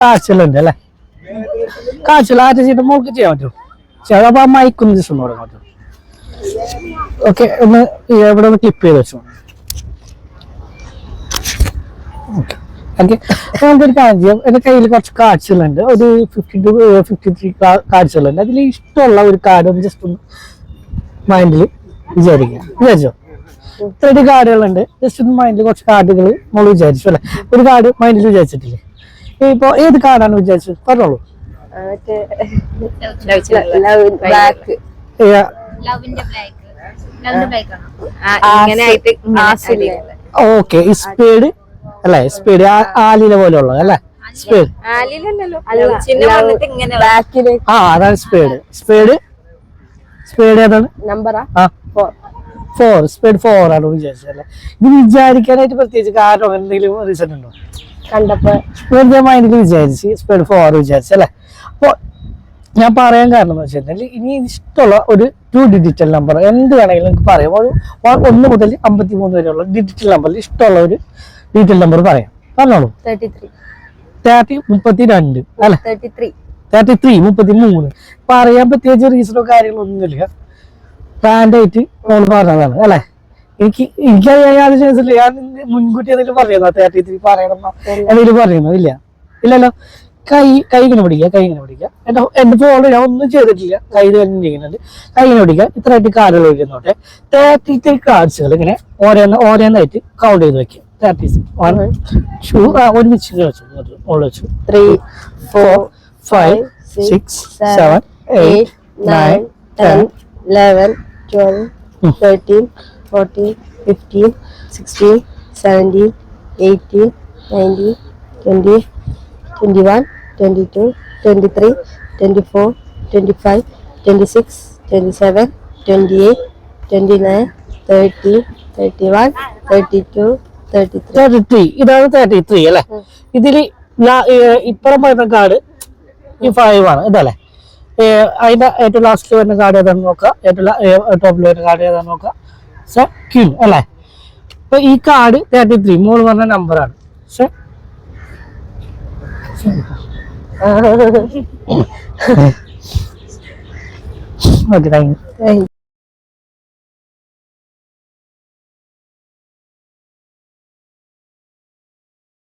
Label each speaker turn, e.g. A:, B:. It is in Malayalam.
A: കാഴ്ചകളുണ്ട് അല്ലേ? കാഴ്ചകൾ ആറ്റം ചെയ്തിട്ട് മോൾക്ക് ചെയ്യാൻ പറ്റും. അപ്പൊ ആ മൈക്കൊന്ന് ജസ്റ്റ് ഒന്ന് തുടങ്ങാൻ പറ്റും. ഓക്കെ, ഒന്ന് ഇവിടെ ഒന്ന് ക്ലിപ്പ് ചെയ്ത് വെച്ചോ. ഓക്കെ ഓക്കെ, നമുക്കൊരു കാര്യം ചെയ്യാം. എന്റെ കയ്യിൽ കുറച്ച് കാർഡ്സുകളുണ്ട്, ഒരു 50 to 53 കാർഡ്സുകളുണ്ട്. അതിൽ ഇഷ്ടമുള്ള ഒരു കാർഡ് ഒന്ന് ജസ്റ്റ് ഒന്ന് മൈൻഡിൽ വിചാരിച്ചോ. 30 കാർഡുകളുണ്ട്. ജസ്റ്റ് ഒന്ന് മൈൻഡിൽ കുറച്ച് കാർഡുകൾ നമ്മൾ വിചാരിച്ചു അല്ലെ? ഒരു കാർഡ് മൈൻഡിൽ വിചാരിച്ചിട്ടില്ലേ? ഇപ്പൊ ഏത് കാർഡാണ് വിചാരിച്ചത്? പറഞ്ഞോളൂ. ഓക്കെ, സ്പേഡ് അല്ലെ? സ്പേഡ് ആലില പോലെ ഉള്ളത് അല്ലെ? സ്പേഡ് അതാണ് സ്പേഡ്. സ്പേഡ് ഏതാണ്? നമ്പറാ? 4. സ്പേഡ് 4 ആണ് വിചാരിച്ചല്ലേ? ഇത് വിചാരിക്കാനായിട്ട് പ്രത്യേകിച്ച് കാരണം എന്തെങ്കിലും റീസൺ ഉണ്ടോ? കണ്ടപ്പോ വെറുതെ മൈൻഡിൽ വിചാരിച്ച് സ്പേഡ് 4 വിചാരിച്ചല്ലേ? അപ്പൊ ഞാൻ പറയാൻ കാരണം എന്ന് വെച്ചിട്ടുണ്ടെങ്കിൽ, ഇനി ഇഷ്ടമുള്ള ഒരു 2 ഡിജിറ്റൽ നമ്പർ എന്ത് വേണമെങ്കിലും നിങ്ങൾക്ക് പറയാം. ഒരു 1 മുതൽ 53 വരെയുള്ള ഡിജിറ്റൽ നമ്പറിൽ ഇഷ്ടമുള്ള ഒരു ഡിജിറ്റൽ നമ്പർ പറയാം. പറഞ്ഞോളൂ. 32 അല്ലെ? 33 പറയാൻ പ്രത്യേകിച്ച് റീസണോ കാര്യങ്ങളോ ഒന്നുമില്ല. ബ്രാൻഡായിട്ട് നമ്മൾ പറഞ്ഞതാണ് അല്ലെ? എനിക്കറിയാൻ ചാൻസ് ഇല്ല. ഞാൻ മുൻകൂട്ടി എന്തെങ്കിലും പറയുന്നോ 33 പറയണം എന്തെങ്കിലും പറയുന്നോ? ഇല്ലല്ലോ. കൈ ഇങ്ങനെ പിടിക്കുക. എന്റെ ഫോണിൽ ഞാൻ ഒന്നും ചെയ്തിട്ടില്ല. കൈ തന്നെ ചെയ്യുന്നുണ്ട്. കൈ ഇങ്ങനെ പിടിക്കുക. ഇത്രയായിട്ട് കാർഡുകൾ ഇരിക്കുന്നോട്ടെ. 33 കാർഡ്സുകൾ ഇങ്ങനെ ഓരോന്നായിട്ട് കൗണ്ട് ചെയ്ത് വെക്കുക. 36 ഒരുമിച്ച് വെച്ചു. 3 4 5 6 7 8 9 10 11 12 13 14 15 16 17 18 19 20 21 22 23 24 25 26 27 28 29 30 31 32 33. ഇതാണ് 33 അല്ലെ? ഇതില് ഇപ്പുറം പറയുന്ന കാർഡ് ഈ 5 ആണ്. ഇതല്ലേ? അതിന്റെ ഏറ്റവും ലാസ്റ്റിൽ വരുന്ന കാർഡ് ഏതാണെന്ന് നോക്കാം. ഏറ്റവും ടോപ്പിൽ വരുന്ന കാർഡ് ഏതാണെന്ന് നോക്കാം. ക്യൂൻ അല്ലെ? അപ്പൊ ഈ കാർഡ് 33 മോള് പറഞ്ഞ നമ്പറാണ്. Okay, thank you.